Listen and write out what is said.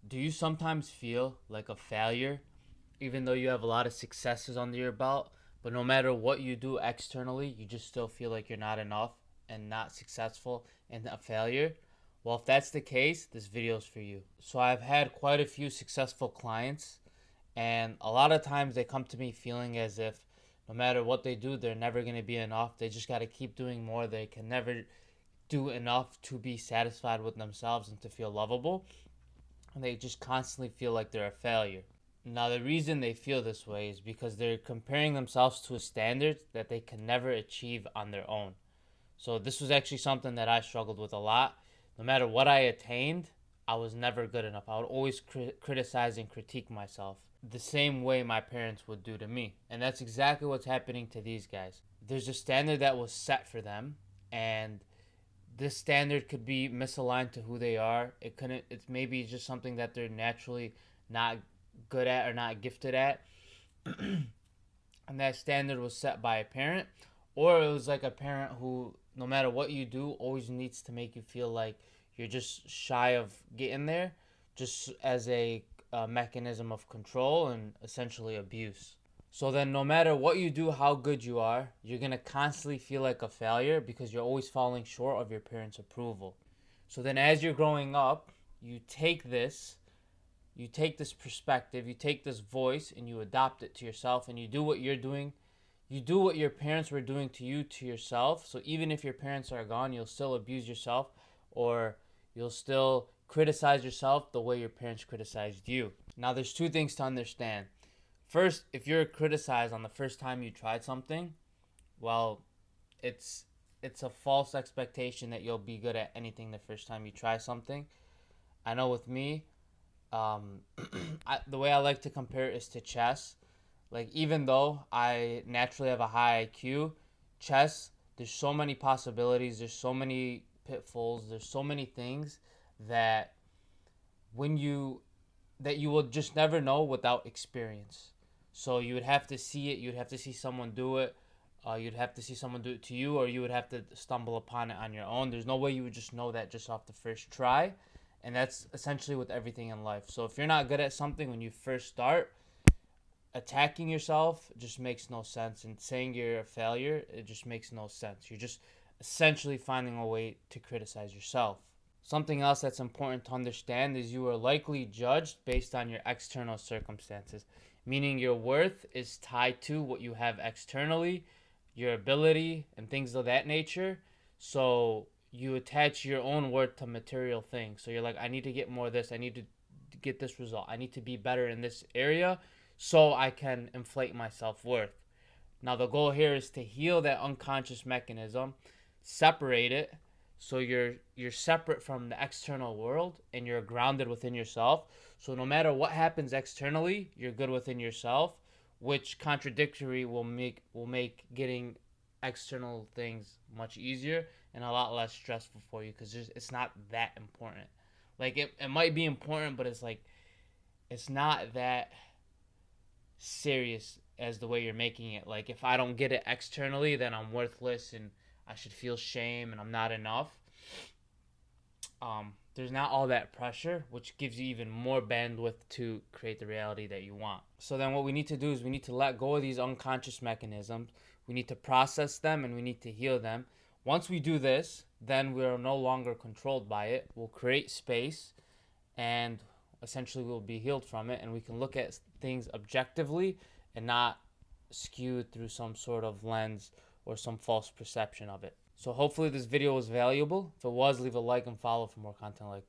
Do you sometimes feel like a failure, even though you have a lot of successes under your belt, but no matter what you do externally, you just still feel like you're not enough and not successful and a failure? Well, if that's the case, this video is for you. So I've had quite a few successful clients, and a lot of times they come to me feeling as if no matter what they do, they're never going to be enough. They just got to keep doing more. They can never do enough to be satisfied with themselves and to feel lovable, and they just constantly feel like they're a failure. Now, the reason they feel this way is because they're comparing themselves to a standard that they can never achieve on their own. So, this was actually something that I struggled with a lot. No matter what I attained, I was never good enough. I would always criticize and critique myself the same way my parents would do to me. And that's exactly what's happening to these guys. There's a standard that was set for them, and this standard could be misaligned to who they are. It couldn't. It's maybe just something that they're naturally not good at or not gifted at, and that standard was set by a parent, or it was like a parent who, no matter what you do, always needs to make you feel like you're just shy of getting there, just as a mechanism of control and essentially abuse. So then, no matter what you do, how good you are, you're gonna constantly feel like a failure because you're always falling short of your parents' approval. So then, as you're growing up, you take this, you take this perspective, you take this voice, and you adopt it to yourself, and you do what you're doing. You do what your parents were doing to you to yourself. So even if your parents are gone, you'll still abuse yourself, or you'll still criticize yourself the way your parents criticized you. Now, there's two things to understand. First, if you're criticized on the first time you tried something, well, it's it's a false expectation that you'll be good at anything the first time you try something. I know with me, um, the way I like to compare it is to chess. Like, even though I naturally have a high IQ, chess, there's so many possibilities, there's so many pitfalls, there's so many things that when you that you will just never know without experience. So you would have to see it. You'd have to see someone do it. You'd have to see someone do it to you, or you would have to stumble upon it on your own. There's no way you would just know that just off the first try. And that's essentially with everything in life. So if you're not good at something when you first start, attacking yourself just makes no sense. And saying you're a failure, it just makes no sense. You're just essentially finding a way to criticize yourself. Something else that's important to understand is you are likely judged based on your external circumstances, meaning your worth is tied to what you have externally, your ability, and things of that nature. So you attach your own worth to material things. So you're like, I need to get more of this. I need to get this result. I need to be better in this area so I can inflate my self worth. Now, the goal here is to heal that unconscious mechanism, separate it, so you're separate from the external world and you're grounded within yourself. So no matter what happens externally, you're good within yourself, which contradictory will make getting external things much easier and a lot less stressful for you because it's not that important. Like it might be important, but it's like it's not that serious as the way you're making it. Like if I don't get it externally, then I'm worthless and I should feel shame and I'm not enough. There's not all that pressure, which gives you even more bandwidth to create the reality that you want. So then what we need to do is we need to let go of these unconscious mechanisms. We need to process them and we need to heal them. Once we do this, then we are no longer controlled by it. We'll create space and essentially we'll be healed from it, and we can look at things objectively and not skewed through some sort of lens or some false perception of it. So hopefully this video was valuable. If it was, leave a like and follow for more content like this.